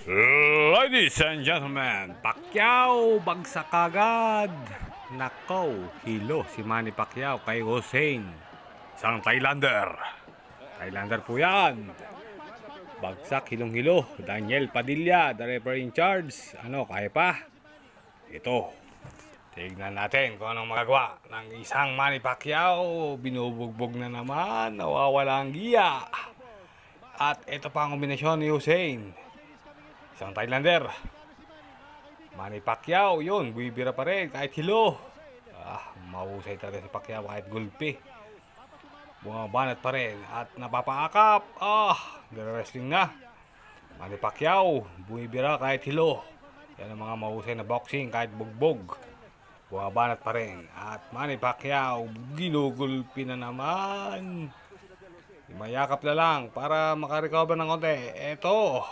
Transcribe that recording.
Ladies and gentlemen, Pacquiao bagsak agad. Nakaw, hilo si Manny Pacquiao kay Hussein. Isang Thailander. Thailander po yan. Bagsak, hilong-hilo. Daniel Padilla, the referee in charge. Ano, kaya pa? Ito. Tignan natin kung anong magagawa ng isang Manny Pacquiao. Binubugbog na naman. Nawawala ang giya. At ito pa ang kombinasyon ni Hussein. Isang Thailander. Manny Pacquiao, yun, buibira pa rin kahit hilo. Mahusay talaga si Pacquiao kahit gulpi. Bumabanat pa rin at napapaakap. Nire-wrestling na. Manny Pacquiao, buibira kahit hilo. Yan ang mga mahusay na boxing kahit bugbog. Bumabanat pa rin. At Manny Pacquiao, ginugulpi na naman. Mayakap na lang para makarecover ng konti. Eto.